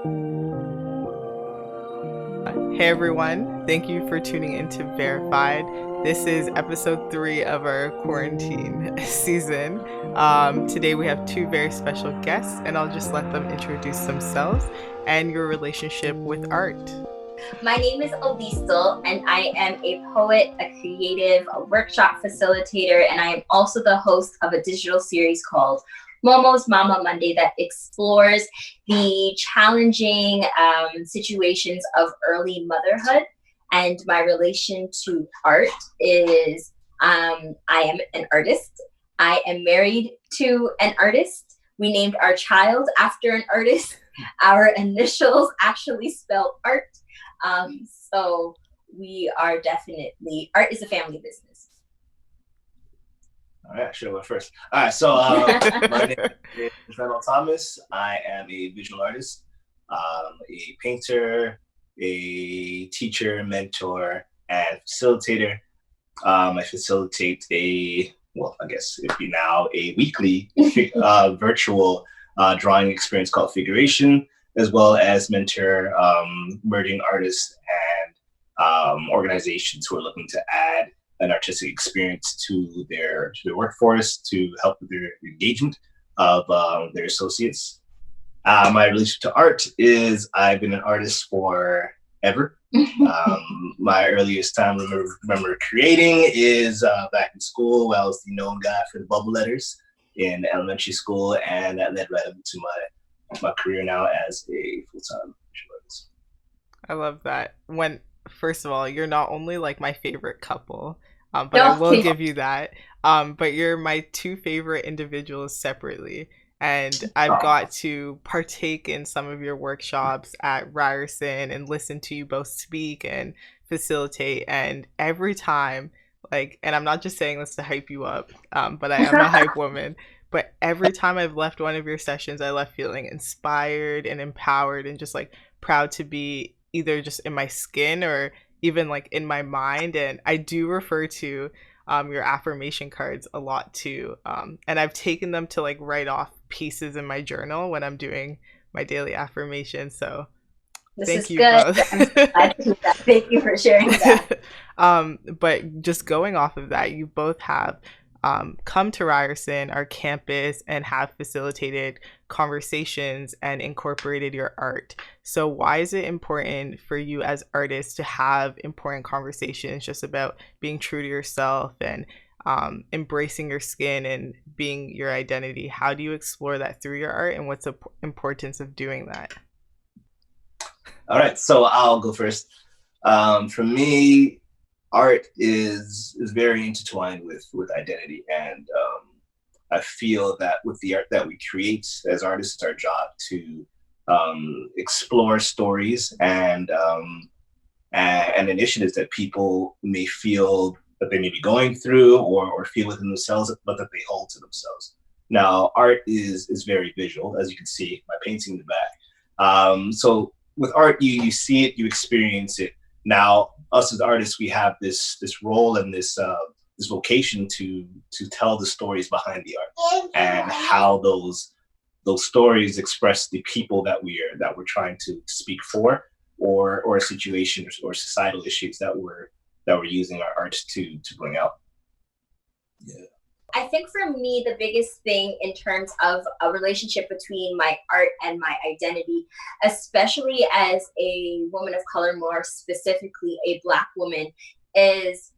Hey everyone, thank you for tuning into Verified. This is episode 3 of our quarantine season. Today we have two very special guests, and I'll just let them introduce themselves and your relationship with art. My name is Alyestal, and I am a poet, a creative, a workshop facilitator, and I am also the host of a digital series called Momo's Mama Monday that explores the challenging situations of early motherhood. And my relation to art is I am an artist. I am married to an artist. We named our child after an artist. Our initials actually spell art. So we are definitely, art is a family business. All right, I should have went first. All right, so my name is Reynold Thomas. I am a visual artist, a painter, a teacher, mentor, and facilitator. I facilitate I guess it'd be now a weekly virtual drawing experience called Figuration, as well as mentor emerging artists and organizations who are looking to add an artistic experience to their workforce to help with their engagement of their associates. My relationship to art is I've been an artist forever. My earliest time remember creating is back in school where I was the known guy for the bubble letters in elementary school, and that led right up to my career now as a full-time visual artist. I love that. First of all, you're not only like my favorite couple, but I will give you that. But you're my two favorite individuals separately. And I've got to partake in some of your workshops at Ryerson and listen to you both speak and facilitate. And every time, and I'm not just saying this to hype you up, but I am a hype woman. But every time I've left one of your sessions, I left feeling inspired and empowered and just like proud to be either just in my skin or even like in my mind. And I do refer to your affirmation cards a lot too. And I've taken them to like write off pieces in my journal when I'm doing my daily affirmation. So thank you both. Thank you for sharing that. But just going off of that, you both have come to Ryerson, our campus, and have facilitated conversations and incorporated your art. So why is it important for you as artists to have important conversations just about being true to yourself and embracing your skin and being your identity? How do you explore that through your art, and what's the importance of doing that? All right, so I'll go first. For me, art is very intertwined with identity, and I feel that with the art that we create as artists, it's our job to explore stories and initiatives that people may feel that they may be going through or feel within themselves, but that they hold to themselves. Now, art is very visual, as you can see my painting in the back. So with art, you see it, you experience it. Now, us as artists, we have this role and this vocation to tell the stories behind the art and how those stories express the people that we're trying to speak for, or a situation or societal issues that we're using our art to bring out. Yeah. I think for me, the biggest thing in terms of a relationship between my art and my identity, especially as a woman of color, more specifically a Black woman, is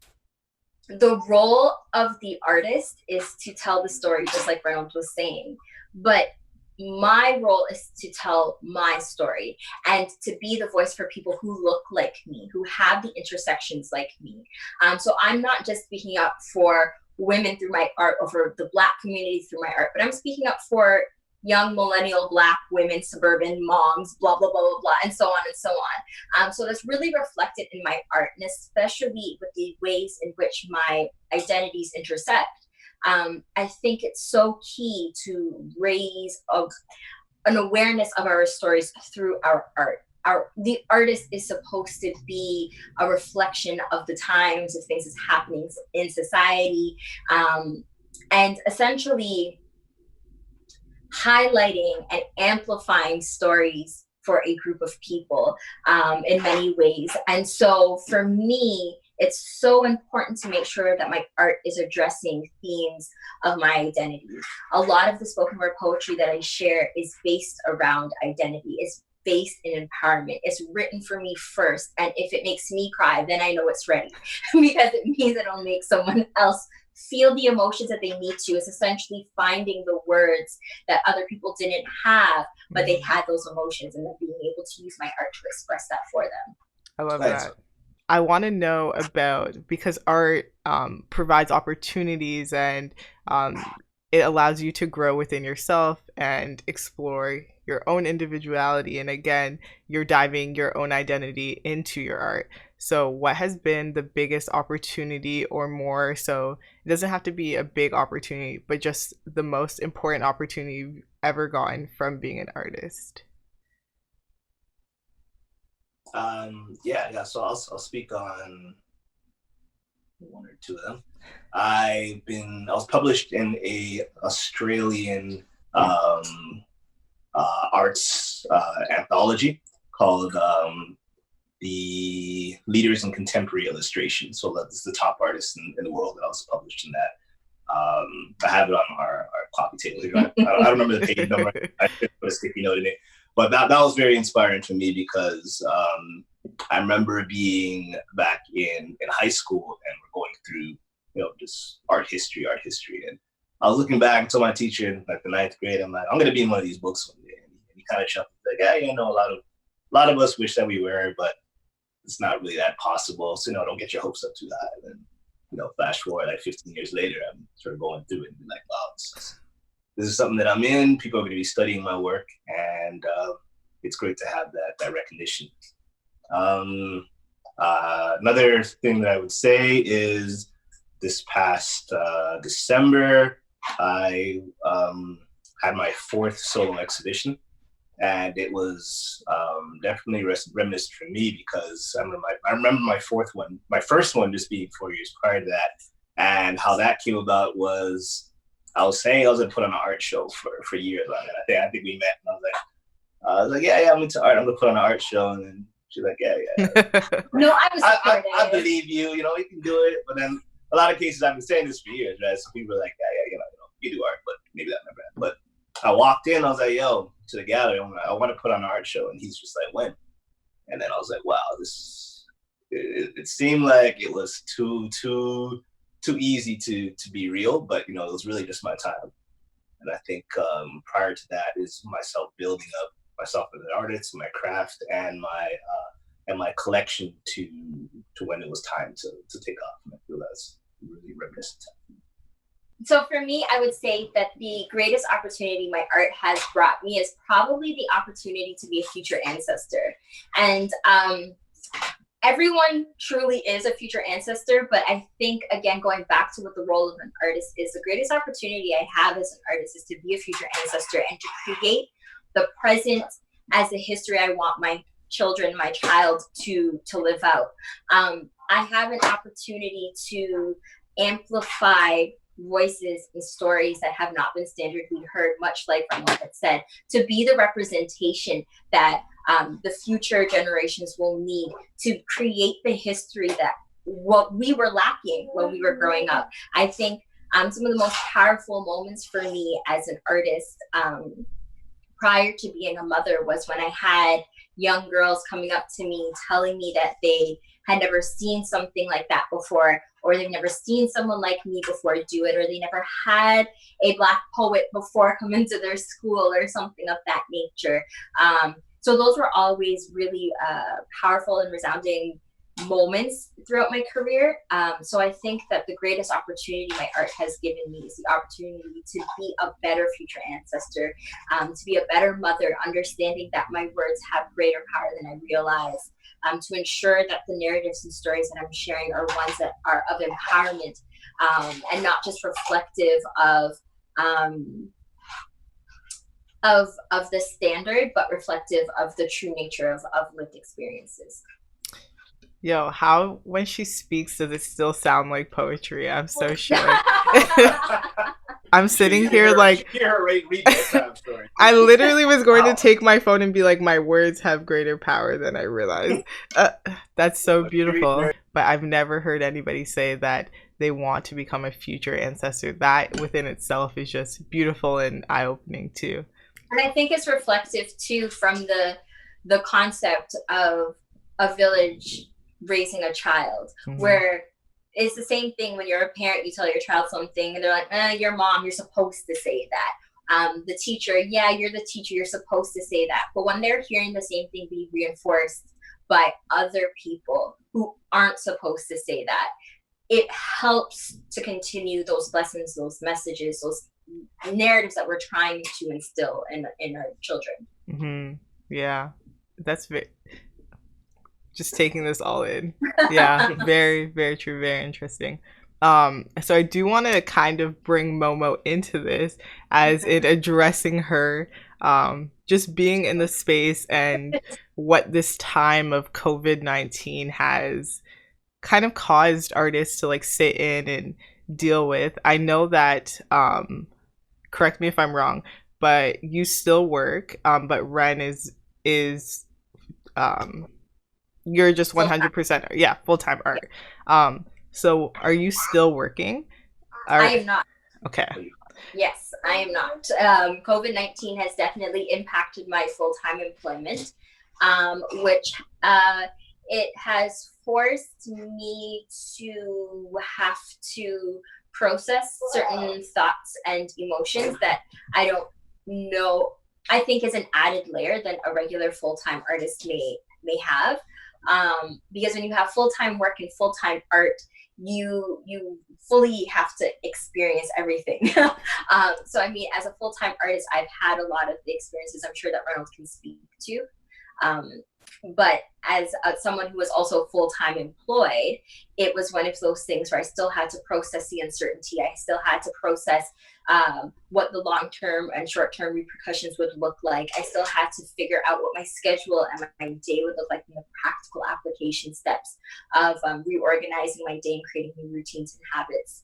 the role of the artist is to tell the story, just like Reynold was saying. But my role is to tell my story and to be the voice for people who look like me, who have the intersections like me. So I'm not just speaking up for women through my art or for the Black community through my art, but I'm speaking up for young millennial Black women, suburban moms, blah, blah, blah, blah, blah, and so on and so on. So that's really reflected in my art, and especially with the ways in which my identities intersect. I think it's so key to raise an awareness of our stories through our art. The artist is supposed to be a reflection of the times, of things that's happening in society, and essentially highlighting and amplifying stories for a group of people in many ways. And so for me, it's so important to make sure that my art is addressing themes of my identity. A lot of the spoken word poetry that I share is based around identity, is based in empowerment. It's written for me first. And if it makes me cry, then I know it's ready because it means it'll make someone else feel the emotions that they need to. It's essentially finding the words that other people didn't have, but they had those emotions, and then being able to use my art to express that for them. I love that. I want to know about, because art provides opportunities, and it allows you to grow within yourself and explore your own individuality. And again, you're diving your own identity into your art. So, what has been the biggest opportunity, or more so, it doesn't have to be a big opportunity, but just the most important opportunity you've ever gotten from being an artist? Yeah. So I'll speak on one or two of them. I was published in a Australian arts anthology called the Leaders in Contemporary Illustration. So that's the top artists in the world that I was published in that. I have it on our coffee table here. I don't remember the page number. I put a sticky note in it. But that was very inspiring for me because I remember being back in high school, and we're going through, just art history. And I was looking back to my teacher in like the 9th grade. I'm like, I'm going to be in one of these books one day. And he kind of chuckled, like, yeah, a lot of us wish that we were, but it's not really that possible. So, don't get your hopes up too high. And, flash forward like 15 years later, I'm sort of going through it and be like, wow, this is something that I'm in. People are going to be studying my work, and it's great to have that recognition. Another thing that I would say is this past December, I had my 4th solo exhibition, and it was definitely reminiscent for me because I remember my first one just being 4 years prior to that, and how that came about was I was saying I was gonna put on an art show for years on it. I think we met, and I was like, yeah, I'm into art. I'm gonna put on an art show, and then she's like, yeah. No, I was supportive. I believe you. You can do it. But then a lot of cases I've been saying this for years, right? So people are like, yeah, you do art, but maybe that's not bad. But I walked in, I was like, yo, to the gallery, I want to put on an art show, and he's just like, when? And then I was like, wow, it seemed like it was too easy to be real, but it was really just my time. And I think prior to that is myself building up myself as an artist, my craft, and my collection to when it was time to take off. And I feel that's really reminiscent. So for me, I would say that the greatest opportunity my art has brought me is probably the opportunity to be a future ancestor. And everyone truly is a future ancestor, but I think, again, going back to what the role of an artist is, the greatest opportunity I have as an artist is to be a future ancestor and to create the present as the history I want my children, my child to live out. I have an opportunity to amplify voices and stories that have not been standardly heard, much like Reynold had said, to be the representation that the future generations will need to create the history that what we were lacking when we were growing up. I think some of the most powerful moments for me as an artist prior to being a mother was when I had young girls coming up to me telling me that they had never seen something like that before, or they've never seen someone like me before do it, or they never had a Black poet before come into their school or something of that nature. So those were always really powerful and resounding moments throughout my career. So I think that the greatest opportunity my art has given me is the opportunity to be a better future ancestor, to be a better mother, understanding that my words have greater power than I realize, to ensure that the narratives and stories that I'm sharing are ones that are of empowerment, and not just reflective of the standard, but reflective of the true nature of lived experiences. Yo, how when she speaks does it still sound like poetry? I'm so shook. I'm sitting here like hear her read bedtime story. I literally was going to Wow. take my phone and be like, my words have greater power than I realized. Uh, that's so beautiful. But I've never heard anybody say that they want to become a future ancestor. That within itself is just beautiful and eye opening too. And I think it's reflective too from the concept of a village raising a child, where it's the same thing when you're a parent, you tell your child something and they're like, your mom, you're supposed to say that. The teacher, yeah, you're the teacher, you're supposed to say that. But when they're hearing the same thing being reinforced by other people who aren't supposed to say that, it helps to continue those lessons, those messages, those narratives that we're trying to instill in our children. Yeah, that's just taking this all in. Yeah, very, very true, very interesting. So I do want to kind of bring Momo into this as in addressing her, just being in the space and what this time of COVID-19 has kind of caused artists to like sit in and deal with. I know that, correct me if I'm wrong, but you still work, but Ren is um you're just 100% yeah, full-time art. So are you still working? I am not. Okay. Yes, I am not. COVID-19 has definitely impacted my full-time employment, which it has forced me to have to process certain thoughts and emotions that I don't know, I think is an added layer than a regular full-time artist may have. Because when you have full-time work and full-time art, you fully have to experience everything. So I mean, as a full-time artist, I've had a lot of the experiences I'm sure that Reynold can speak to. But as someone who was also full-time employed, it was one of those things where I still had to process the uncertainty. I still had to process what the long-term and short-term repercussions would look like. I still had to figure out what my schedule and my day would look like in the practical application steps of reorganizing my day and creating new routines and habits.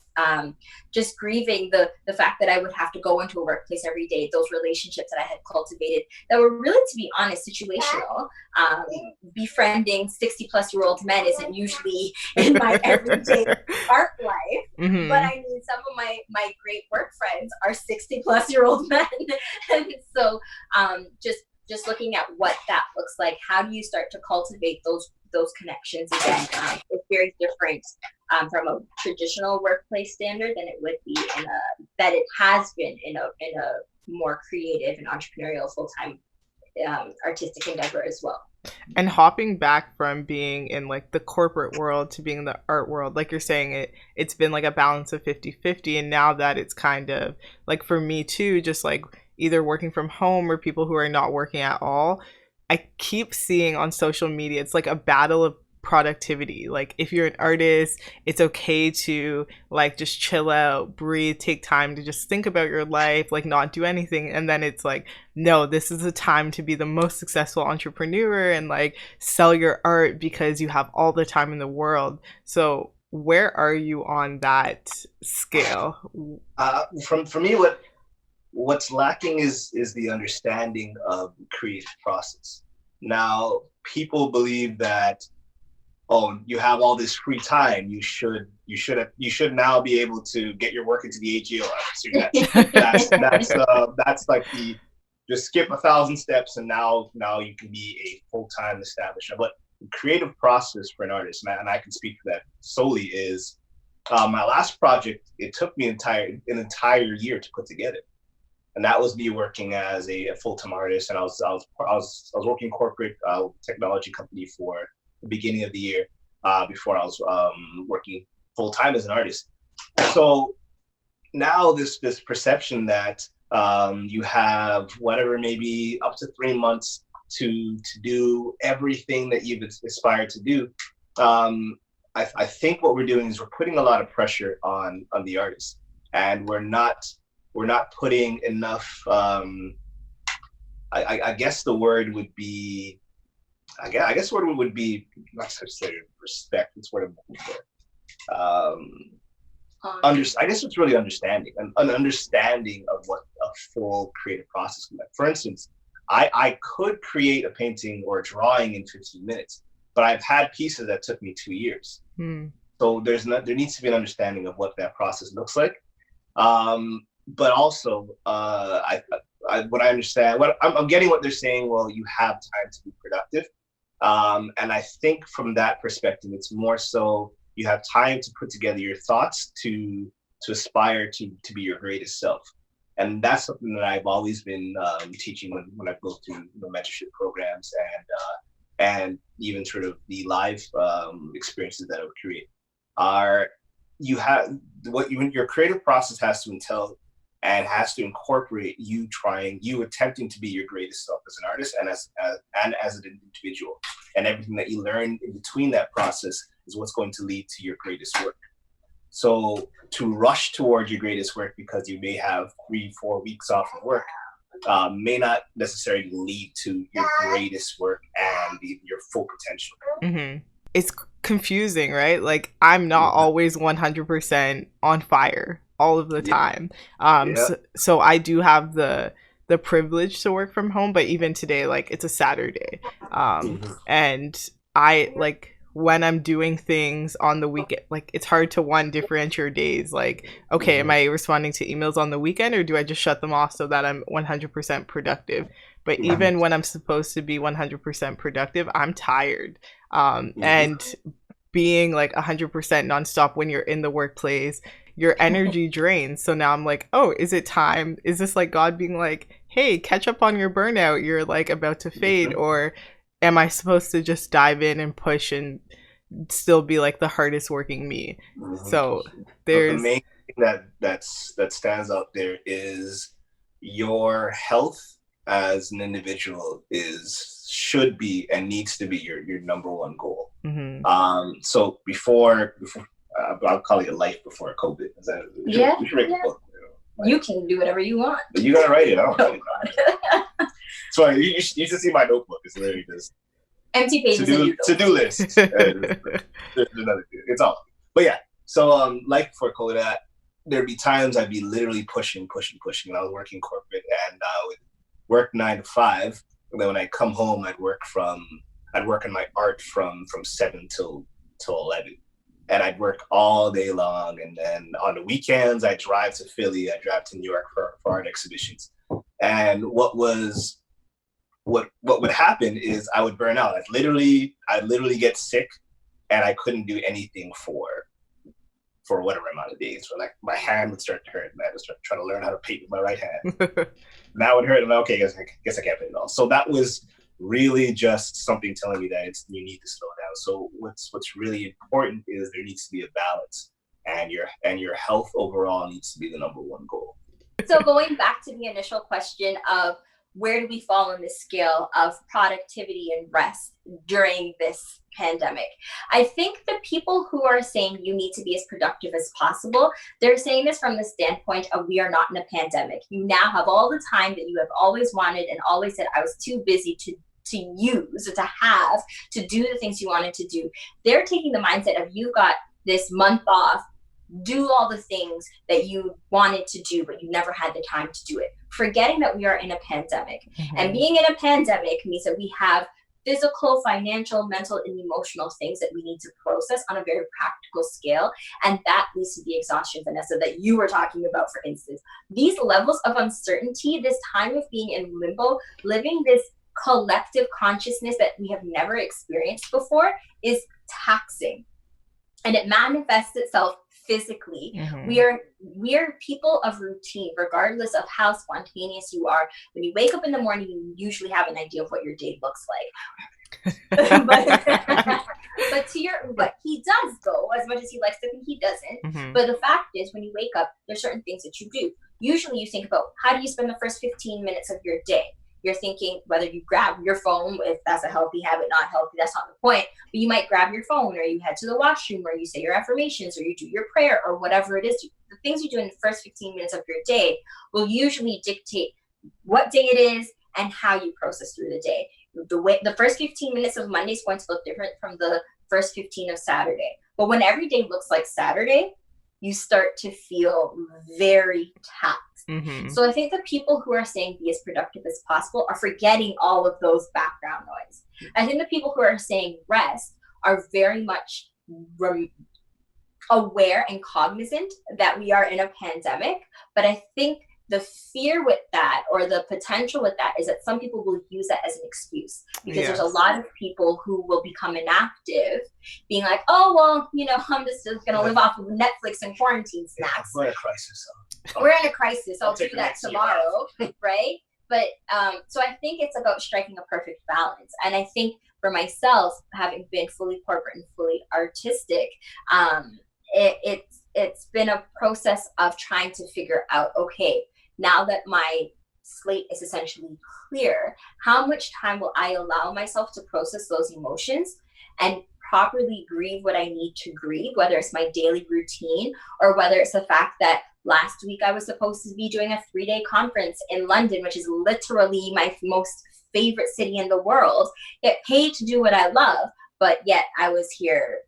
Just grieving the fact that I would have to go into a workplace every day, those relationships that I had cultivated that were really, to be honest, situational. Befriending 60-plus-year-old men isn't usually in my everyday art life, but I mean, some of my great work friends are 60-plus-year-old men. And so just looking at what that looks like, how do you start to cultivate those connections again? It's very different from a traditional workplace standard than it would be that it has been in a more creative and entrepreneurial full-time artistic endeavor as well. And hopping back from being in like the corporate world to being in the art world, like you're saying, it's been like a balance of 50-50, and now that it's kind of like, for me too, just like either working from home or people who are not working at all, I keep seeing on social media it's like a battle of productivity. Like if you're an artist, it's okay to like just chill out, breathe, take time to just think about your life, like not do anything. And then it's like, no, this is the time to be the most successful entrepreneur and like sell your art because you have all the time in the world. So where are you on that scale? For me, what's lacking is the understanding of the creative process. Now, people believe that, oh, you have all this free time, you should now be able to get your work into the AGO. That's like just skip 1,000 steps and now you can be a full-time established. But the creative process for an artist, and I can speak to that solely, is my last project. It took me an entire year to put together, and that was me working as a full-time artist. And I was working corporate technology company for the beginning of the year before I was working full-time as an artist. So now this perception that you have whatever, maybe up to 3 months to do everything that you've aspired to do. I think what we're doing is we're putting a lot of pressure on the artist, and we're not putting enough. I guess the word would be I guess what it would be, not necessarily respect, it's what I'm looking for. I guess it's really understanding, an understanding of what a full creative process can be. For instance, I could create a painting or a drawing in 15 minutes, but I've had pieces that took me 2 years. So there needs to be an understanding of what that process looks like. But also, what I understand, I'm getting what they're saying. Well, you have time to be productive, and I think from that perspective, it's more so you have time to put together your thoughts to aspire to be your greatest self. And that's something that I've always been teaching when I go through mentorship programs and even sort of the live experiences that I would create. Your creative process has to entail and has to incorporate you attempting to be your greatest self as an artist and as an individual. And everything that you learn in between that process is what's going to lead to your greatest work. So to rush toward your greatest work because you may have 3-4 weeks off of work may not necessarily lead to your greatest work and your full potential. Mm-hmm. It's confusing, right? Like, I'm not always 100% on fire all of the time. So I do have the privilege to work from home, but even today, like, it's a Saturday. And I, like, when I'm doing things on the weekend, like, it's hard to differentiate your days. Like, okay, am I responding to emails on the weekend, or do I just shut them off so that I'm 100% productive? But even when I'm supposed to be 100% productive, I'm tired. And being like 100% nonstop when you're in the workplace, your energy drains. So now I'm like, oh, is it time? Is this like God being like, hey, catch up on your burnout, you're like about to fade? Or am I supposed to just dive in and push and still be like the hardest working me? So there's the main thing that stands out there is your health as an individual should be and needs to be your number one goal. So before I'll call it life before COVID. We should write a book. You can do whatever you want. But you gotta write it. I don't write it. So you should see my notebook. It's literally just empty pages. To-do list. There's another. It's all. But yeah. So like before COVID, there'd be times I'd be literally pushing. And I was working corporate, and I would work 9 to 5. And then when I come home, I'd work on my art from 7 till 11. And I'd work all day long. And then on the weekends, I'd drive to Philly. I'd drive to New York for art exhibitions. And what would happen is I would burn out. I'd literally get sick, and I couldn't do anything for whatever amount of days. Or like my hand would start to hurt, and I had to start trying to learn how to paint with my right hand. And that would hurt. And okay, I guess I can't paint it all. So that was really just something telling me that you need to slow down. So what's really important is there needs to be a balance, and your health overall needs to be the number one goal. So going back to the initial question of where do we fall on the scale of productivity and rest during this pandemic? I think the people who are saying you need to be as productive as possible, they're saying this from the standpoint of we are not in a pandemic. You now have all the time that you have always wanted and always said, I was too busy to use, to do the things you wanted to do. They're taking the mindset of you got this month off, do all the things that you wanted to do, but you never had the time to do it. Forgetting that we are in a pandemic. And being in a pandemic means that we have physical, financial, mental, and emotional things that we need to process on a very practical scale. And that leads to the exhaustion, Vanessa, that you were talking about, for instance. These levels of uncertainty, this time of being in limbo, living this collective consciousness that we have never experienced before is taxing. And it manifests itself physically. We are people of routine, regardless of how spontaneous you are. When you wake up in the morning, you usually have an idea of what your day looks like. but he does go, as much as he likes to think he doesn't. But the fact is, when you wake up, there's certain things that you do. Usually you think about how do you spend the first 15 minutes of your day. You're thinking whether you grab your phone, if that's a healthy habit, not healthy, that's not the point. But you might grab your phone, or you head to the washroom, or you say your affirmations, or you do your prayer, or whatever it is. The things you do in the first 15 minutes of your day will usually dictate what day it is and how you process through the day. The first 15 minutes of Monday is going to look different from the first 15 of Saturday. But when every day looks like Saturday, you start to feel very taxed. Mm-hmm. So I think the people who are saying be as productive as possible are forgetting all of those background noise. I think the people who are saying rest are very much aware and cognizant that we are in a pandemic. But I think the fear with that, or the potential with that, is that some people will use that as an excuse, because there's a lot of people who will become inactive, being like, oh, well, you know, I'm just going to live off of Netflix and quarantine snacks. We're in a crisis. We're in a crisis. I'll do that tomorrow, right? But so I think it's about striking a perfect balance. And I think for myself, having been fully corporate and fully artistic, it's been a process of trying to figure out, okay, now that my slate is essentially clear, how much time will I allow myself to process those emotions and properly grieve what I need to grieve, whether it's my daily routine or whether it's the fact that last week I was supposed to be doing a 3-day conference in London, which is literally my most favorite city in the world, get paid to do what I love, but yet I was here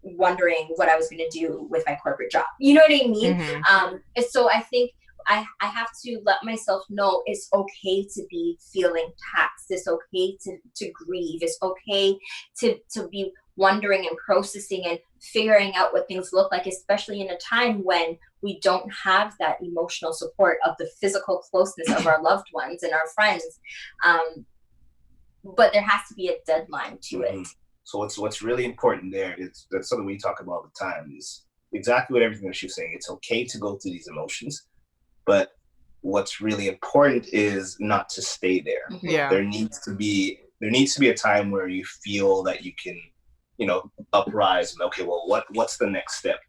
wondering what I was going to do with my corporate job. You know what I mean? Mm-hmm. So I think I have to let myself know it's okay to be feeling taxed. It's okay to grieve. It's okay to be wondering and processing and figuring out what things look like, especially in a time when we don't have that emotional support of the physical closeness of our loved ones and our friends. But there has to be a deadline to it. So what's really important there is, that's something we talk about all the time, is exactly what everything that she's saying. It's okay to go through these emotions, but what's really important is not to stay there. Yeah. There needs to be a time where you feel that you can, you know, uprise and, okay, well, what's the next step?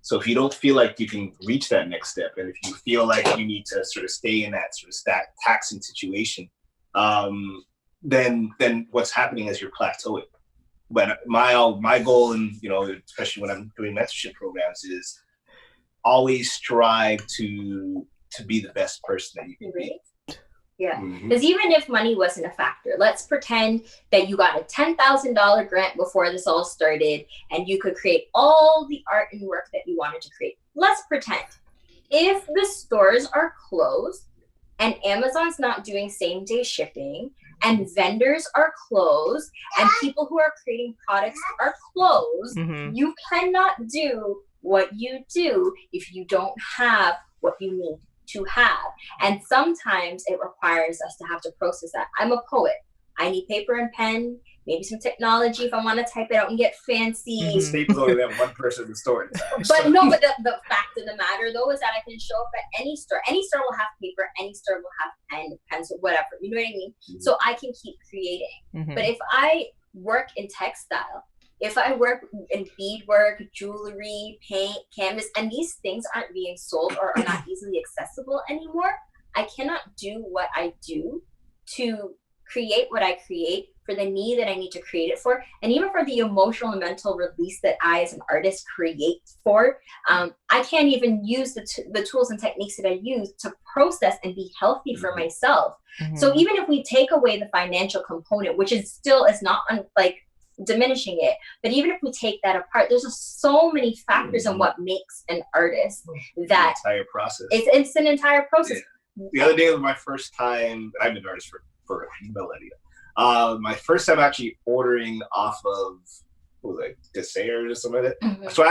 So if you don't feel like you can reach that next step, and if you feel like you need to sort of stay in that sort of taxing situation, then what's happening is you're plateauing. But my goal, and you know, especially when I'm doing mentorship programs, is always strive to be the best person that you can be. Yeah, because even if money wasn't a factor, let's pretend that you got a $10,000 grant before this all started and you could create all the art and work that you wanted to create. Let's pretend if the stores are closed and Amazon's not doing same day shipping and vendors are closed and people who are creating products are closed, you cannot do what you do if you don't have what you need to have. And sometimes it requires us to have to process that. I'm a poet. I need paper and pen, maybe some technology if I want to type it out and get fancy. Staples only have one person in the store. But no, but the fact of the matter though is that I can show up at any store. Any store will have paper, any store will have pen, pencil, whatever. You know what I mean? So I can keep creating. But if I work in textile, if I work in beadwork, jewelry, paint, canvas, and these things aren't being sold or are not easily accessible anymore, I cannot do what I do to create what I create for the need that I need to create it for, and even for the emotional and mental release that I as an artist create for. I can't even use the tools and techniques that I use to process and be healthy for myself. So even if we take away the financial component, which is still is not like diminishing it, but even if we take that apart, there's just so many factors in what makes an artist that the entire process. It's an entire process. The other day was my first time. I've been an artist for a millennia. My first time actually ordering off of Desayers or something like that. So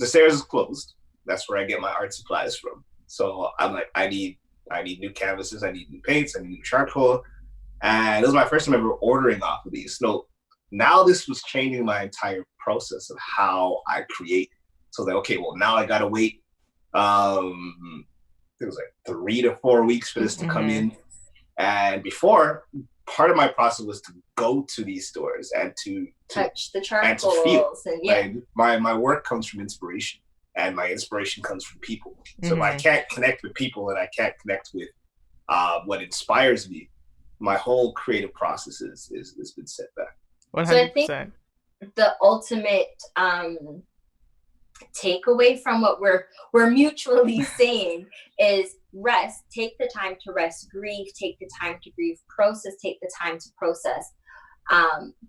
Desayers is closed. That's where I get my art supplies from. So I'm like, I need new canvases, I need new paints, I need new charcoal, and it was my first time ever ordering off of these. So now this was changing my entire process of how I create. So that, okay, well now I gotta wait. It was like 3 to 4 weeks for this to come in. And before, part of my process was to go to these stores and to touch the charcoals and to feel. And my work comes from inspiration, and my inspiration comes from people. So if I can't connect with people and I can't connect with what inspires me, my whole creative process is been set back. 100%. So I think the ultimate take away from what we're mutually saying is rest. Take the time to rest. Grieve. Take the time to grieve. Process. Take the time to process.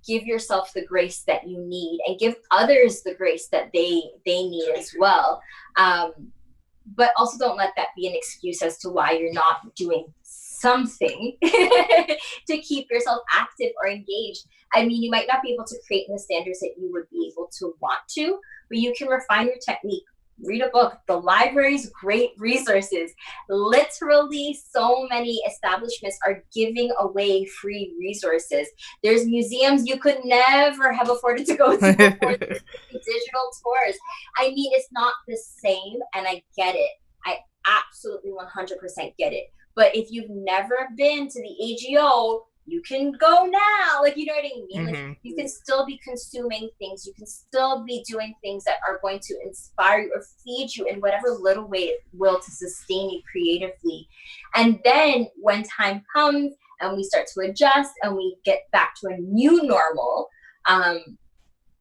Give yourself the grace that you need, and give others the grace that they need as well. But also don't let that be an excuse as to why you're not doing something to keep yourself active or engaged. I mean, you might not be able to create in the standards that you would be able to want to, but you can refine your technique. Read a book. The library's great resources. Literally, so many establishments are giving away free resources. There's museums you could never have afforded to go to before. There's digital tours. I mean, it's not the same, and I get it. I absolutely 100% get it. But if you've never been to the AGO, you can go now. Like, you know what I mean? Mm-hmm. Like, you can still be consuming things. You can still be doing things that are going to inspire you or feed you in whatever little way it will to sustain you creatively. And then when time comes and we start to adjust and we get back to a new normal,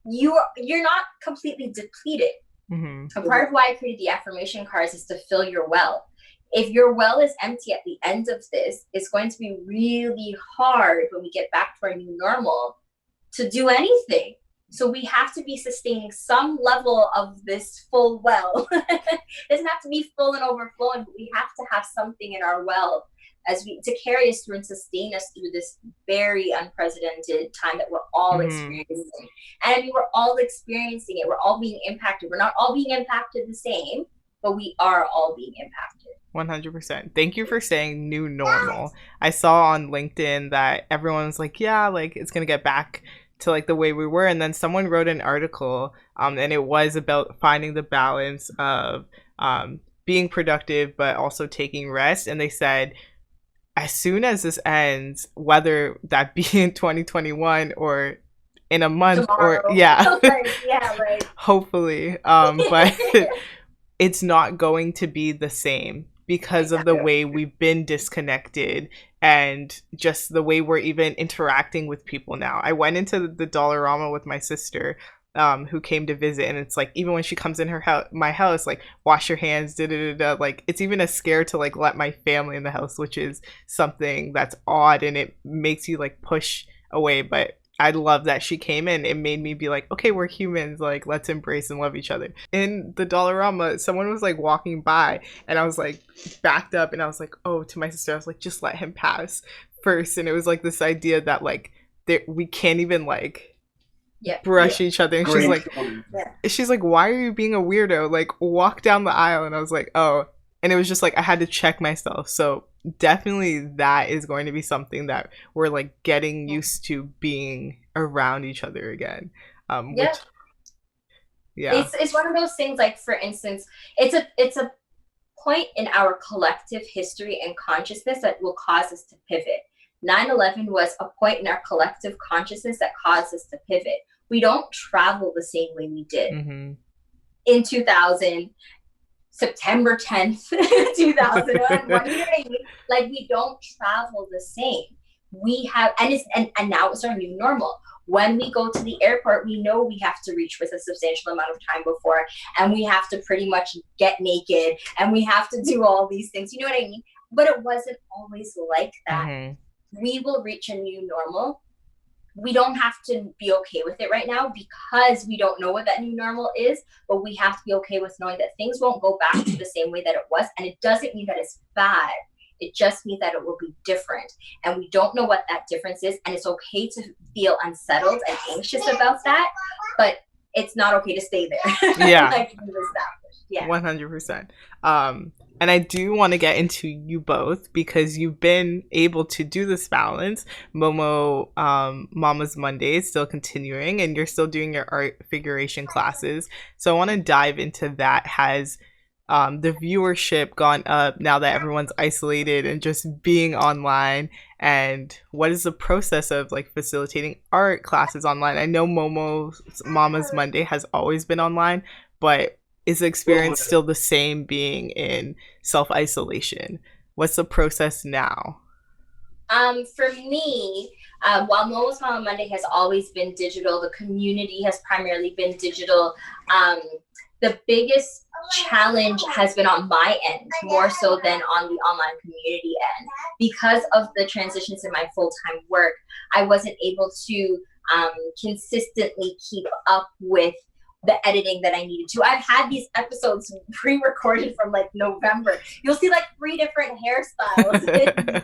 you're not completely depleted. Mm-hmm. A part of why I created the affirmation cards is to fill your well. If your well is empty at the end of this, it's going to be really hard when we get back to our new normal to do anything. So we have to be sustaining some level of this full well. It doesn't have to be full and overflowing, but we have to have something in our well to carry us through and sustain us through this very unprecedented time that we're all experiencing. And I mean, we're all experiencing it. We're all being impacted. We're not all being impacted the same, but we are all being impacted. 100%. Thank you for saying new normal. I saw on LinkedIn that everyone was like, yeah, like it's going to get back to like the way we were. And then someone wrote an article and it was about finding the balance of being productive, but also taking rest. And they said, as soon as this ends, whether that be in 2021 or in a month Tomorrow. or yeah, like hopefully, but it's not going to be the same because of the way we've been disconnected and just the way we're even interacting with people now. I went into the Dollarama with my sister who came to visit, and it's like, even when she comes in my house, like, wash your hands, like, it's even a scare to like let my family in the house, which is something that's odd and it makes you like push away. But I love that she came in. It made me be like, okay, we're humans, like, let's embrace and love each other. In the Dollarama, someone was like walking by and I was like backed up and I was like, oh, to my sister, I was like, just let him pass first. And it was like this idea that like we can't even like brush each other. And she's like, why are you being a weirdo? Like, walk down the aisle. And I was like, oh. And it was just like, I had to check myself. So definitely that is going to be something that we're like getting used to, being around each other again. It's one of those things, like, for instance, it's a point in our collective history and consciousness that will cause us to pivot. 9/11 was a point in our collective consciousness that caused us to pivot. We don't travel the same way we did in 2000, September 10th, 2001. You know what I mean? Like, we don't travel the same. We have, and now it's our new normal. When we go to the airport, we know we have to reach with a substantial amount of time before, and we have to pretty much get naked, and we have to do all these things. You know what I mean? But it wasn't always like that. We will reach a new normal. We don't have to be okay with it right now because we don't know what that new normal is, but we have to be okay with knowing that things won't go back to the same way that it was. And it doesn't mean that it's bad. It just means that it will be different. And we don't know what that difference is. And it's okay to feel unsettled and anxious about that, but it's not okay to stay there. Yeah. Like we've established. Yeah. 100%. And I do want to get into you both because you've been able to do this balance. Momo, Mama's Monday is still continuing, and you're still doing your art figuration classes. So I want to dive into that. Has the viewership gone up now that everyone's isolated and just being online? And what is the process of like facilitating art classes online? I know Momo's Mama's Monday has always been online, but is the experience still the same being in self-isolation? What's the process now? For me, while Momo's Mama Monday has always been digital, the community has primarily been digital. the biggest challenge has been on my end more so than on the online community end. Because of the transitions in my full-time work, I wasn't able to consistently keep up with the editing that I needed to. I've had these episodes pre-recorded from like November. You'll see like 3 different hairstyles.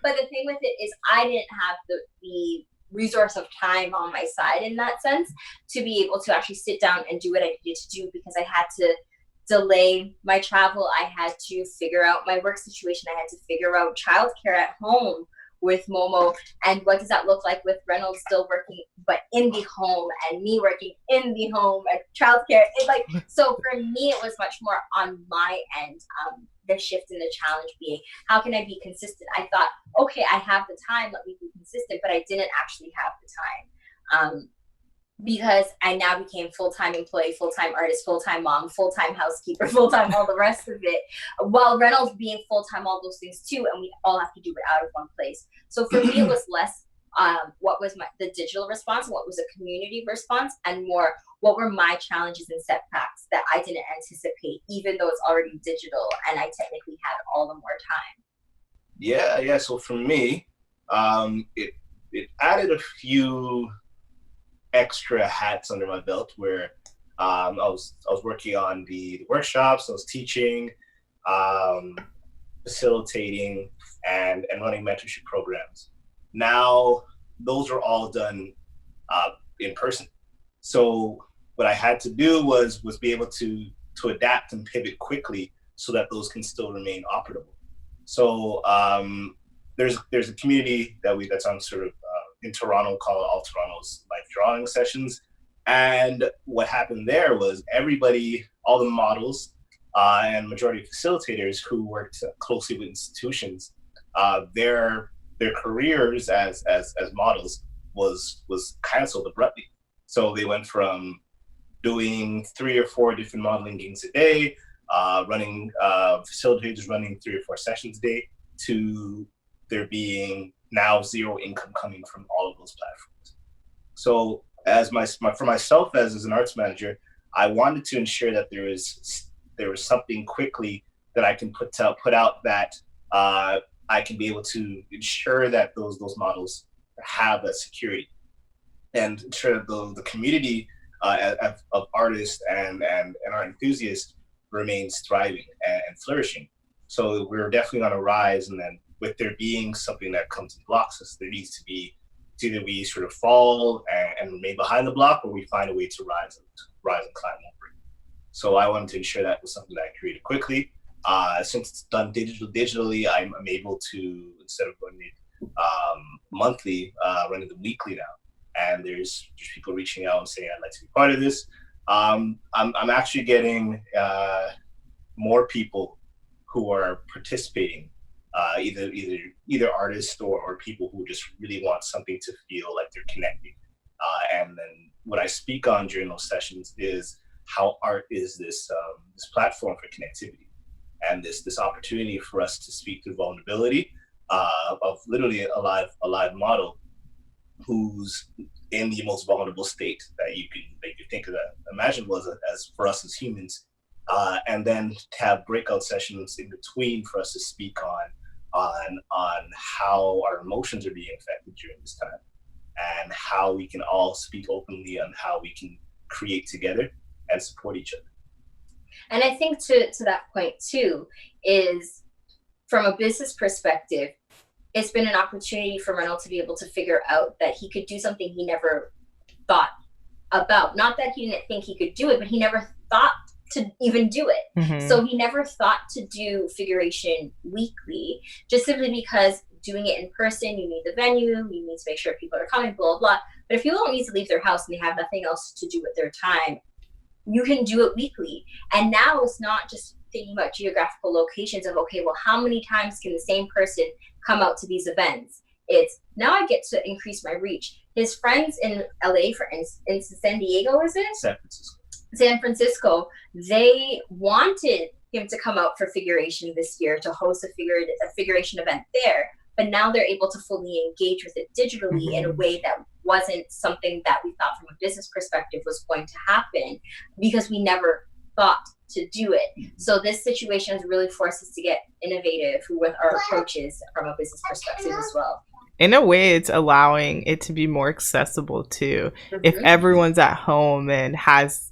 But the thing with it is I didn't have the resource of time on my side in that sense to be able to actually sit down and do what I needed to do, because I had to delay my travel. I had to figure out my work situation. I had to figure out childcare at home with Momo, and what does that look like with Reynold still working but in the home, and me working in the home, and childcare. So for me it was much more on my end, the shift and the challenge being, how can I be consistent? I thought, okay, I have the time, let me be consistent, but I didn't actually have the time. Because I now became full-time employee, full-time artist, full-time mom, full-time housekeeper, full-time all the rest of it, while Reynolds being full-time all those things too, and we all have to do it out of one place. So for me, it was less what was the digital response, what was a community response, and more what were my challenges and setbacks that I didn't anticipate, even though it's already digital and I technically had all the more time. Yeah. So for me, it added a few extra hats under my belt where I was working on the workshops, I was teaching, facilitating, and running mentorship programs. Now those are all done in person. So what I had to do was be able to adapt and pivot quickly so that those can still remain operable. So there's a community that's on sort of in Toronto called All Toronto's Life Drawing Sessions. And what happened there was everybody, all the models and majority of facilitators who worked closely with institutions, their careers as models was canceled abruptly. So they went from doing 3 or 4 different modeling gigs a day, running facilitators running 3 or 4 sessions a day, to there being now 0 income coming from all of those platforms. So as for myself as an arts manager, I wanted to ensure that there was something quickly that I can put out that I can be able to ensure that those models have that security, and ensure that the community of artists and art enthusiasts remains thriving and flourishing. So we're definitely on a rise, and then with there being something that comes in blocks, so there needs to be, it's either we sort of fall and remain behind the block, or we find a way to rise and climb over it. So I wanted to ensure that was something that I created quickly. Since it's done digitally, I'm able to, instead of running it monthly, running them weekly now. And there's people reaching out and saying, I'd like to be part of this. I'm actually getting more people who are participating, either artists or people who just really want something to feel like they're connecting. And then what I speak on during those sessions is how art is this platform for connectivity, and this opportunity for us to speak through vulnerability of literally a live model who's in the most vulnerable state that you could think of, that imaginable as for us as humans, and then to have breakout sessions in between for us to speak on how our emotions are being affected during this time, and how we can all speak openly on how we can create together and support each other. And I think to that point too, is from a business perspective, it's been an opportunity for Reynold to be able to figure out that he could do something he never thought about. Not that he didn't think he could do it, but he never thought to even do it. Mm-hmm. So he never thought to do figuration weekly, just simply because doing it in person, you need the venue, you need to make sure people are coming, blah, blah, blah. But if people don't need to leave their house and they have nothing else to do with their time, you can do it weekly. And now it's not just thinking about geographical locations of, okay, well, how many times can the same person come out to these events? It's now I get to increase my reach. His friends in LA, for instance, in San Diego, is it? San Francisco, they wanted him to come out for figuration this year, to host a figuration event there. But now they're able to fully engage with it digitally in a way that wasn't something that we thought from a business perspective was going to happen, because we never thought to do it. So this situation has really forced us to get innovative with our approaches from a business perspective as well. In a way, it's allowing it to be more accessible too. If everyone's at home and has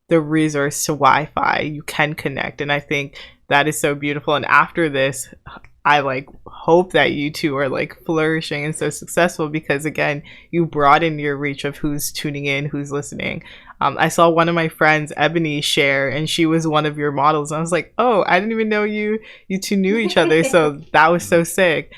the resource to Wi-Fi, you can connect. And I think that is so beautiful. And after this, I like hope that you two are like flourishing and so successful, because again, you broaden your reach of who's tuning in, who's listening. I saw one of my friends, Ebony, share, and she was one of your models. And I was like, oh, I didn't even know you two knew each other. So that was so sick.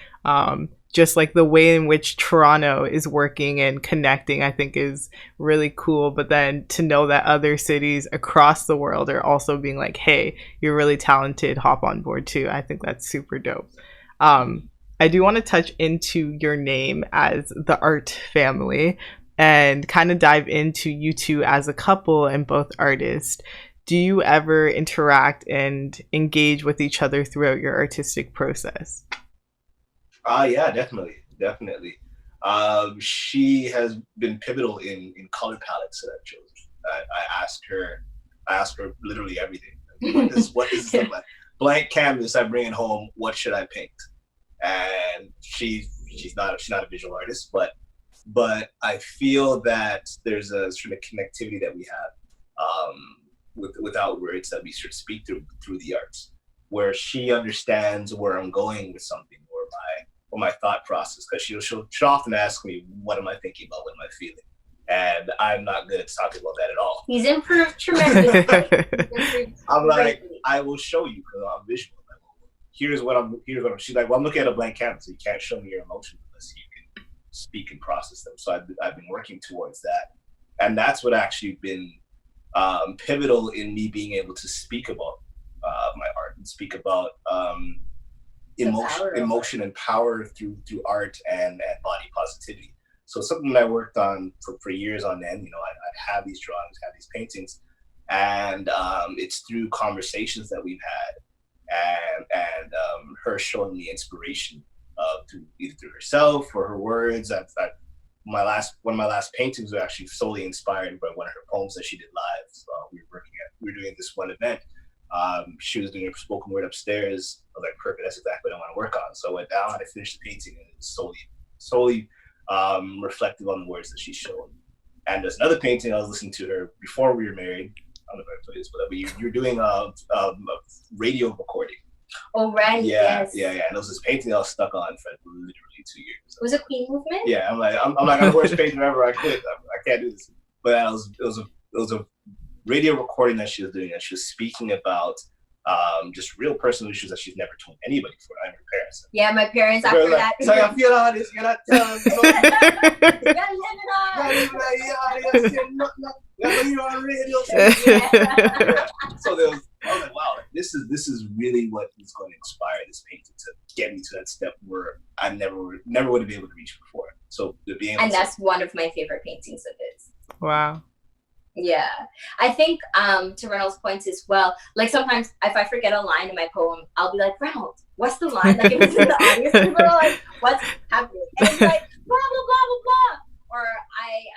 Just like the way in which Toronto is working and connecting, I think is really cool. But then to know that other cities across the world are also being like, hey, you're really talented, hop on board too. I think that's super dope. I do want to touch into your name as the Art Family and kind of dive into you two as a couple and both artists. Do you ever interact and engage with each other throughout your artistic process? Yeah, definitely. She has been pivotal in color palettes that I've chosen. I asked her literally everything. What is this like? Blank canvas, I bring it home. What should I paint? And she's not a visual artist, but I feel that there's a sort of connectivity that we have without words that we sort of speak through the arts, where she understands where I'm going with something or my thought process, because she'll often ask me, what am I thinking about, what am I feeling? And I'm not good at talking about that at all. He's improved tremendously. I'm like, I will show you because I'm visual. Like, well, here's what I'm. She's like, well, I'm looking at a blank canvas. So you can't show me your emotions unless you can speak and process them. So I've been working towards that, and that's what actually been pivotal in me being able to speak about my art and speak about emotion and power through art and body positivity. So something that I worked on for years on end. I'd have these drawings, have these paintings, and it's through conversations that we've had and her showing me inspiration either through herself or her words. One of my last paintings were actually solely inspired by one of her poems that she did live. So we were doing this one event. She was doing a spoken word upstairs. I was like, perfect, that's exactly what I want to work on. So I went down, I finished the painting, and it was solely reflective on the words that she showed. And there's another painting I was listening to her before we were married. I don't know if I told you this, but you're doing a radio recording. Oh, right. Yeah. And it was this painting I was stuck on for literally 2 years. Was it Queen Movement? Yeah, I'm like the worst painting ever. I quit. I can't do this. But it was a radio recording that she was doing, and she was speaking about just real personal issues that she's never told anybody before, not even her parents. Yeah, my parents after that. So I feel all this, you're not telling me. So I was like, wow, this is really what is going to inspire this painting to get me to that step where I never would have been able to reach before. So that's one of my favorite paintings of his. Wow. Yeah, I think to Reynold's points as well, like sometimes if I forget a line in my poem, I'll be like, Reynold, what's the line? Like if it's in the audience, people are like, what's happening? And it's like, blah, blah, blah, blah, blah. Or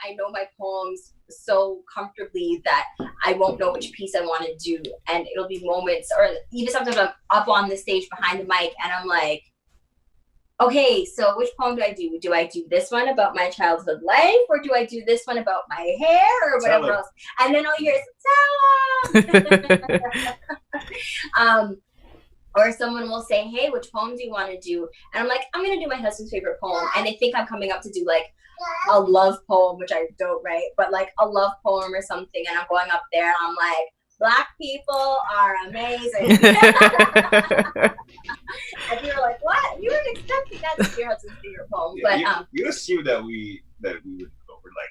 I know my poems so comfortably that I won't know which piece I want to do. And it'll be moments, or even sometimes I'm up on the stage behind the mic and I'm like, okay, so which poem do I do? Do I do this one about my childhood life, or do I do this one about my hair, or whatever else? And then I'll hear, or someone will say, hey, which poem do you want to do? And I'm like, I'm going to do my husband's favorite poem. And they think I'm coming up to do like a love poem, which I don't write, but like a love poem or something. And I'm going up there and I'm like, Black people are amazing. And you were like, what? You weren't expecting that to be your husband's favorite poem. Yeah, but you assume that we would go for like,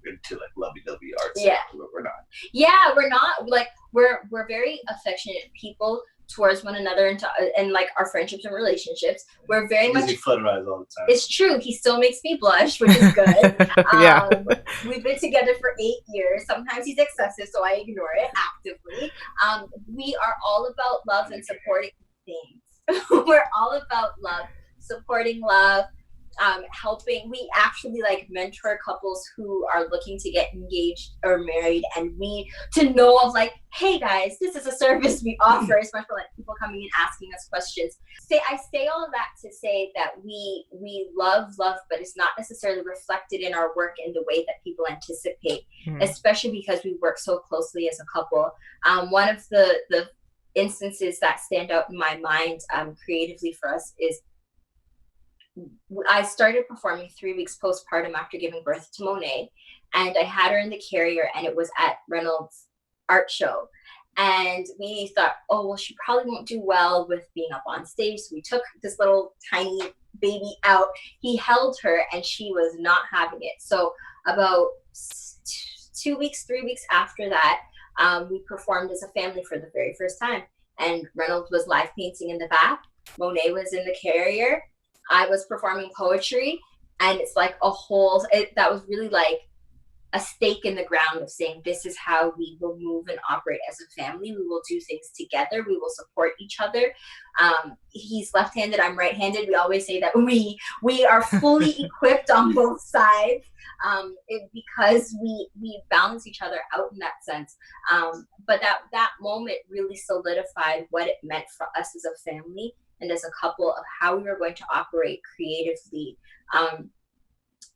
into like lovey-dovey arts. Yeah. We're not. Yeah, we're not. Like we're very affectionate people towards one another and like our friendships and relationships. We're very much flutterize all the time. It's true. He still makes me blush, which is good. Yeah. We've been together for 8 years. Sometimes he's excessive, so I ignore it actively. We are all about love and supporting things. We're all about love, supporting love, helping. We actually like mentor couples who are looking to get engaged or married, and we to know of like, hey guys, this is a service we offer, especially like people coming and asking us questions. I say all of that to say that we love, but it's not necessarily reflected in our work in the way that people anticipate, especially because we work so closely as a couple. One of the instances that stand out in my mind creatively for us is I started performing 3 weeks postpartum after giving birth to Monet, and I had her in the carrier, and it was at Reynold's art show. And we thought, oh, well, she probably won't do well with being up on stage. So we took this little tiny baby out. He held her, and she was not having it. So about 2 weeks, 3 weeks after that, we performed as a family for the very first time. And Reynold was live painting in the back. Monet was in the carrier. I was performing poetry, and it's like that was really like a stake in the ground of saying, this is how we will move and operate as a family. We will do things together. We will support each other. He's left-handed, I'm right-handed. We always say that we are fully equipped on both sides, because we balance each other out in that sense. But that moment really solidified what it meant for us as a family and as a couple, of how we were going to operate creatively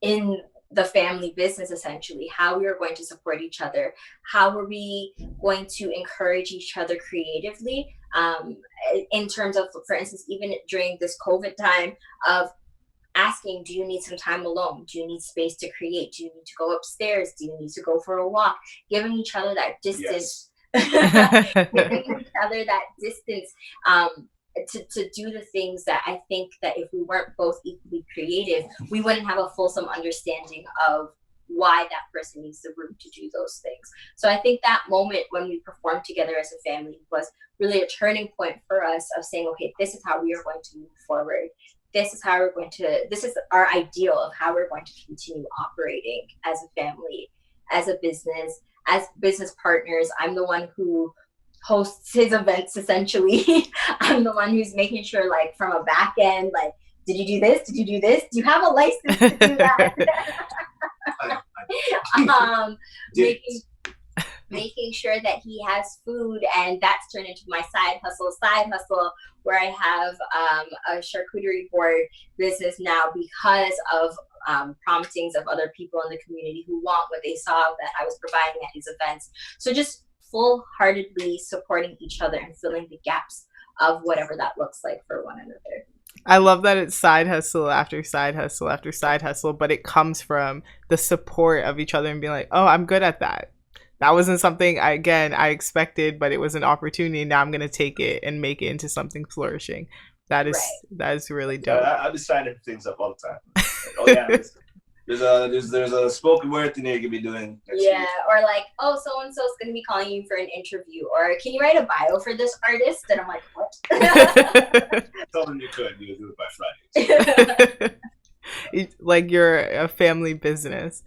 in the family business, essentially, how we were going to support each other, how were we going to encourage each other creatively, in terms of, for instance, even during this COVID time, of asking, do you need some time alone? Do you need space to create? Do you need to go upstairs? Do you need to go for a walk? Giving each other that distance, giving each other that distance, to do the things that I think that if we weren't both equally creative, we wouldn't have a fulsome understanding of why that person needs the room to do those things. So I think that moment when we performed together as a family was really a turning point for us, of saying, okay, this is how we are going to move forward. This is our ideal of how we're going to continue operating as a family, as a business, as business partners. I'm the one who hosts his events, essentially. I'm the one who's making sure, like, from a back end, like, did you do this? Did you do this? Do you have a license to do that? Making sure that he has food, and that's turned into my side hustle, where I have a charcuterie board business now, because of promptings of other people in the community who want what they saw that I was providing at his events. So just full-heartedly supporting each other and filling the gaps of whatever that looks like for one another. I love that it's side hustle after side hustle after side hustle, but it comes from the support of each other and being like, oh, I'm good at that. That wasn't something I expected, but it was an opportunity. Now I'm going to take it and make it into something flourishing. That is really dope. I'm just signing things up all the time. Like, oh yeah, there's a spoken word thing you could be doing. Yeah, or like, oh, so and so's gonna be calling you for an interview, or can you write a bio for this artist? And I'm like, what? Tell them you could. You do it by Friday. Like, you're a family business.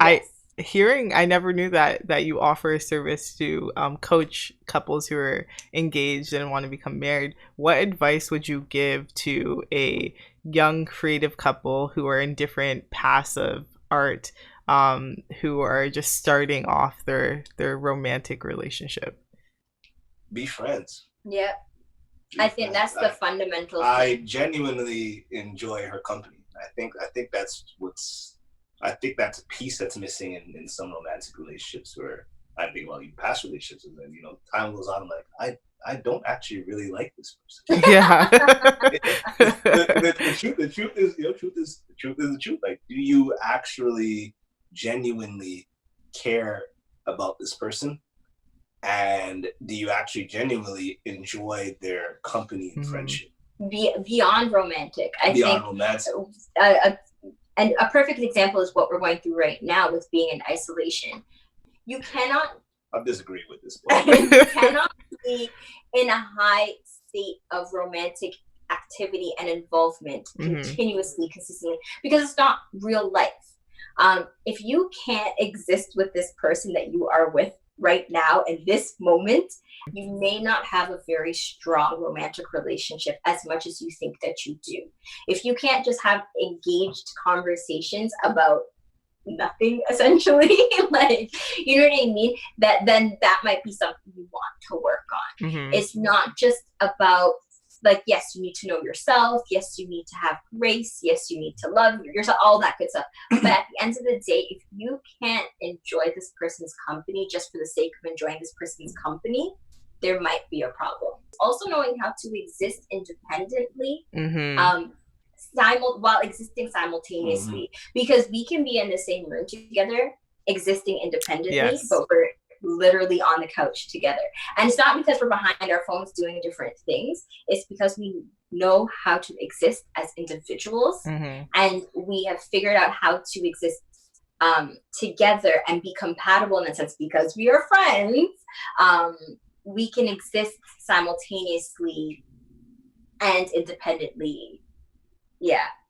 Yes. I never knew that you offer a service to coach couples who are engaged and want to become married. What advice would you give to a young creative couple who are in different paths of art, who are just starting off their romantic relationship? Be friends. Yep. I think that's the fundamental thing. I genuinely enjoy her company. I think that's a piece that's missing in some romantic relationships, where I think, well, even past relationships, and then, time goes on, I'm like, I don't actually really like this person. Yeah. the truth is the truth. Like, do you actually genuinely care about this person? And do you actually genuinely enjoy their company and friendship? Beyond romantic, I think. Romantic. And a perfect example is what we're going through right now with being in isolation. You cannot... I disagree with this. You cannot be in a high state of romantic activity and involvement continuously, consistently, because it's not real life. If you can't exist with this person that you are with right now in this moment, you may not have a very strong romantic relationship as much as you think that you do. If you can't just have engaged conversations about nothing, essentially, like, you know what I mean, then that might be something you want to work on. Mm-hmm. It's not just about, like, yes, you need to know yourself, yes, you need to have grace, yes, you need to love yourself, all that good stuff. But at the end of the day, if you can't enjoy this person's company just for the sake of enjoying this person's company, there might be a problem. Also knowing how to exist independently, Mm-hmm. while existing simultaneously, because we can be in the same room together existing independently, Yes. but we're literally on the couch together. And it's not because we're behind our phones doing different things, it's because we know how to exist as individuals, and we have figured out how to exist together and be compatible in a sense, because we are friends. We can exist simultaneously and independently,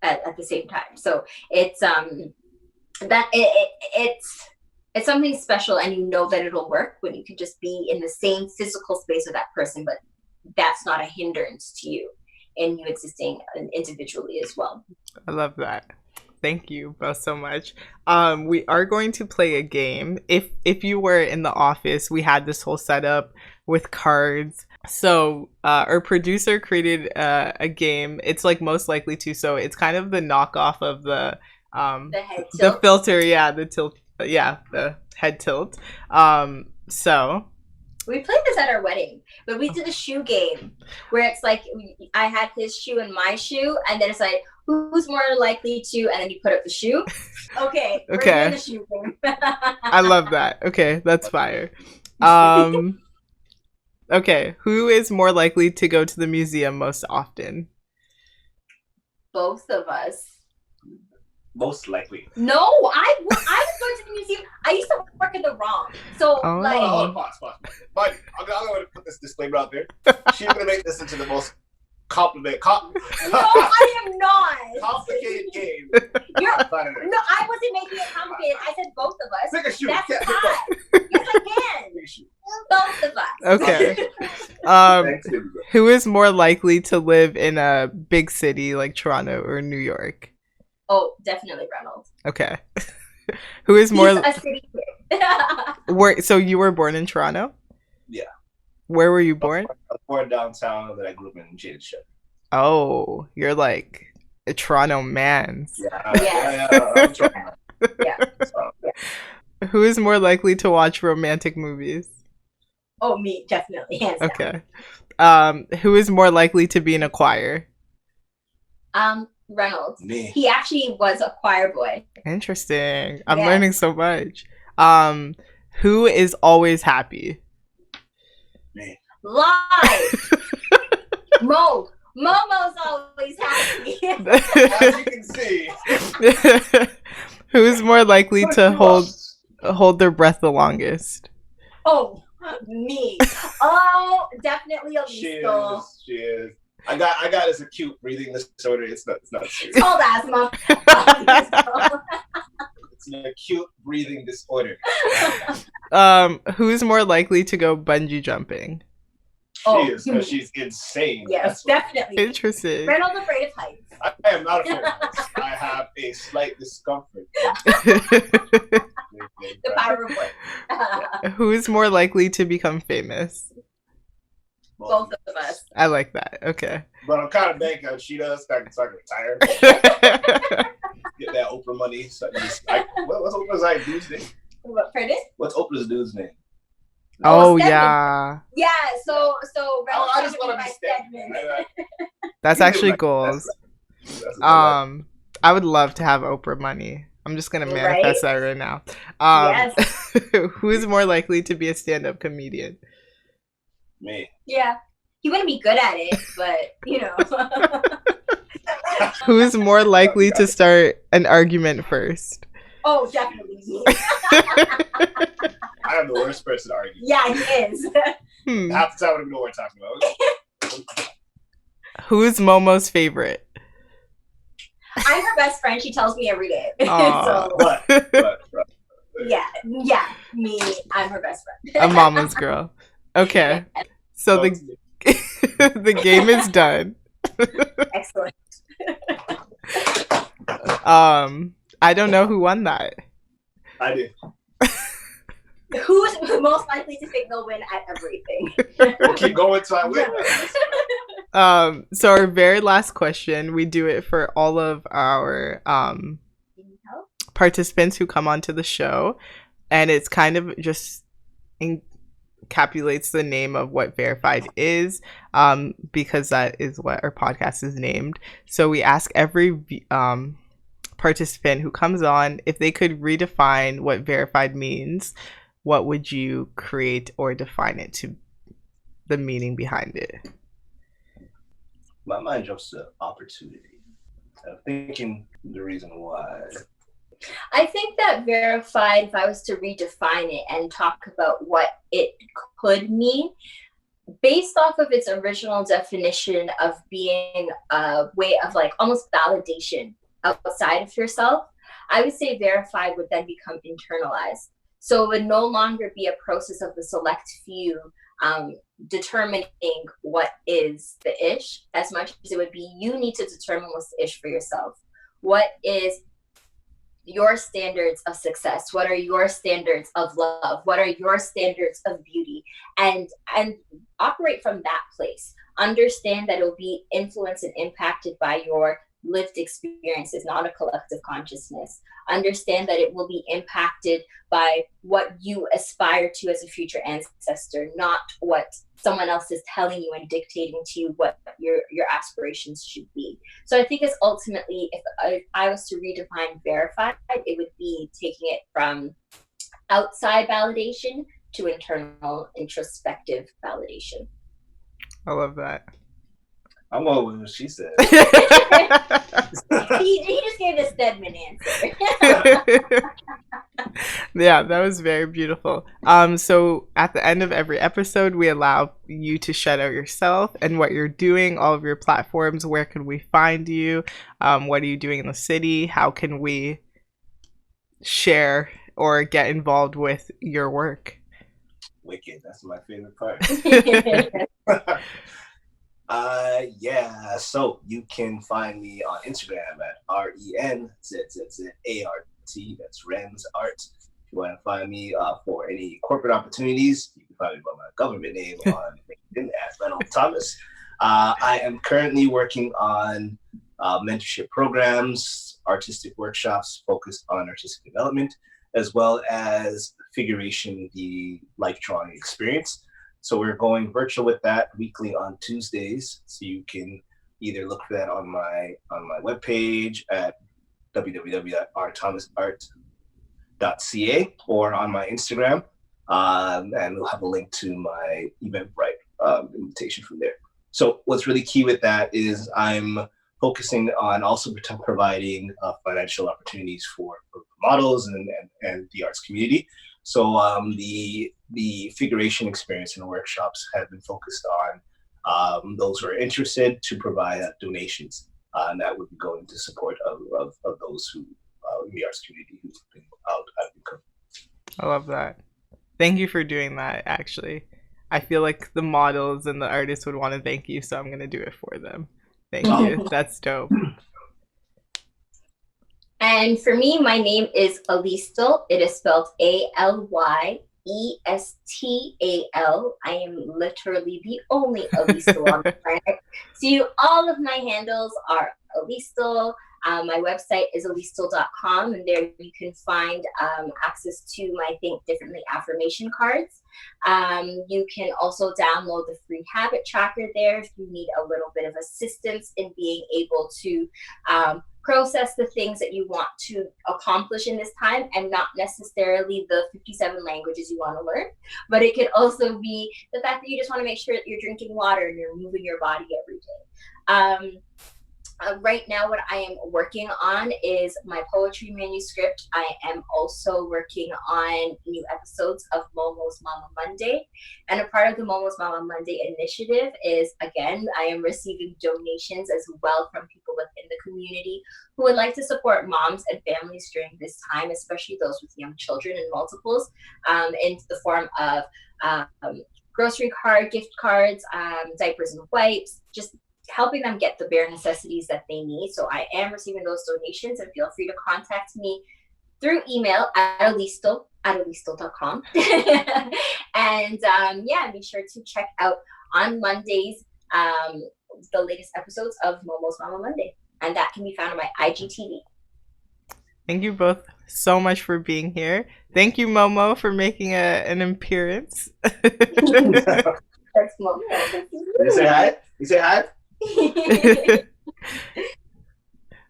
at the same time. So it's it's something special, and you know that it'll work when you can just be in the same physical space with that person, but that's not a hindrance to you and you existing individually as well. I love that. Thank you both so much. We are going to play a game. If you were in the office, we had this whole setup with cards. So our producer created a game. It's like most likely to. So it's kind of the knockoff of the filter, the tilt, the head tilt. So we played this at our wedding, but we did a shoe game where it's like I had his shoe and my shoe, and then it's like, who's more likely to, and then you put up the shoe. Okay. We're doing the shoe game. I love that. Okay, that's fire. Okay, who is more likely to go to the museum most often? Both of us. Most likely. No, I was going to the museum. I used to work in the wrong. So, like... Hold on, pause. But I'm going to put this disclaimer out there. She's going to make this into the most complicated... No, I am not. Complicated game. No, I wasn't making it complicated. I said both of us. Take a shoe. That's fine. Yes, I can. Both of us. Okay. Who is more likely to live in a big city like Toronto or New York? Oh, definitely Reynold. Okay. Who is more... He's a city kid. So you were born in Toronto? Yeah. Where were you born? I was born downtown, then I grew up in Jadesshire. Oh, you're like a Toronto man. Yeah, I'm Toronto. Yeah. Who is more likely to watch romantic movies? Oh, me, definitely. Hands down. Okay. Who is more likely to be in a choir? Reynold. Me. He actually was a choir boy. Interesting. I'm learning so much. Who is always happy? Me. Lie. Momo's always happy. As you can see. Who is more likely to hold their breath the longest? Oh, me. Oh, definitely Alyestal. She is. I got this acute breathing disorder. It's not serious. It's called asthma. It's an acute breathing disorder. Who's more likely to go bungee jumping? She is, because she's insane. Yes, definitely. Interesting. Reynold's afraid of heights. I am not afraid of heights. I have a slight discomfort. The power of work. Who's more likely to become famous? Both of us. I like that. Okay. But I'm kind of banking on she does, so I can retire. Get that Oprah money. So what's Oprah's dude's name? What, pardon? What's Oprah's dude's name? Oh, yeah. Yeah, so I just want to be Stedman. That's actually goals. I would love to have Oprah money. I'm just gonna manifest that right now. Yes. Who's more likely to be a stand-up comedian? Me. Yeah. He wouldn't be good at it, but you know. Who's more likely to start an argument first? Oh, definitely me. I am the worst person to argue. Yeah, he is. Half the time I don't even know what we're talking about. Who's Momo's favorite? I'm her best friend. She tells me every day. So, but. Yeah. Me, I'm her best friend. A mama's girl. Okay. Yeah. So the game is done. Excellent. I don't know who won that. I did. Who's most likely to think they'll win at everything? We'll keep going till I win. So our very last question, we do it for all of our participants who come onto the show, and it's kind of just encapsulates the name of what Verified is, because that is what our podcast is named. So we ask every participant who comes on if they could redefine what Verified means. What would you create or define it to, the meaning behind it? My mind jumps to opportunity. I'm thinking the reason why. I think that Verified, if I was to redefine it and talk about what it could mean, based off of its original definition of being a way of like almost validation outside of yourself, I would say Verified would then become internalized. So it would no longer be a process of the select few determining what is the ish, as much as it would be you need to determine what's the ish for yourself. What is your standards of success? What are your standards of love? What are your standards of beauty? And operate from that place. Understand that it will be influenced and impacted by your lived experiences, not a collective consciousness. Understand that it will be impacted by what you aspire to as a future ancestor, not what someone else is telling you and dictating to you what your aspirations should be. So I think it's ultimately, if I was to redefine Verified, it would be taking it from outside validation to internal introspective validation. I love that. I'm going with what she said. he just gave a Stedman answer. Yeah, that was very beautiful. So at the end of every episode, we allow you to shout out yourself and what you're doing, all of your platforms. Where can we find you? What are you doing in the city? How can we share or get involved with your work? Wicked. That's my favorite part. So you can find me on Instagram at RENZZART. That's Ren's Art. If you want to find me for any corporate opportunities, you can find me by my government name on LinkedIn at Reynold Thomas. I am currently working on mentorship programs, artistic workshops focused on artistic development, as well as Figuration, the life drawing experience. So we're going virtual with that weekly on Tuesdays. So you can either look for that on my webpage at www.rthomasart.ca or on my Instagram. And we'll have a link to my Eventbrite invitation from there. So what's really key with that is I'm focusing on also providing financial opportunities for models and the arts community. So the Figuration experience and workshops have been focused on those who are interested to provide donations, and that would be going to support of those who in the arts community who've been out of income. I love that. Thank you for doing that. Actually, I feel like the models and the artists would want to thank you, so I'm gonna do it for them. Thank you. That's dope. And for me, my name is Alyestal. It is spelled Alyestal. I am literally the only Alyestal on the planet. So all of my handles are Alyestal. My website is alyestal.com, and there you can find access to my Think Differently affirmation cards. You can also download the free habit tracker there if you need a little bit of assistance in being able to process the things that you want to accomplish in this time, and not necessarily the 57 languages you want to learn, but it could also be the fact that you just want to make sure that you're drinking water and you're moving your body every day. Right now, what I am working on is my poetry manuscript. I am also working on new episodes of Momo's Mama Monday. And a part of the Momo's Mama Monday initiative is, again, I am receiving donations as well from people within the community who would like to support moms and families during this time, especially those with young children and multiples, in the form of um, grocery card, gift cards, diapers and wipes, just helping them get the bare necessities that they need. So I am receiving those donations, and feel free to contact me through email at alyestal@alyestal.com. And yeah, be sure to check out on Mondays the latest episodes of Momo's Mama Monday. And that can be found on my IGTV. Thank you both so much for being here. Thank you, Momo, for making an appearance. That's Momo. You say hi? You say hi?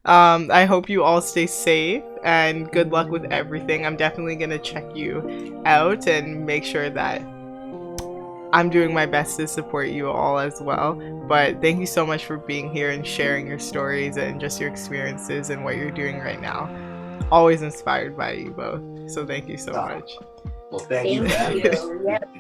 I hope you all stay safe and good luck with everything. I'm definitely gonna check you out and make sure that I'm doing my best to support you all as well. But thank you so much for being here and sharing your stories and just your experiences and what you're doing right now. Always inspired by you both. So thank you so much. Well, thank you. Yes.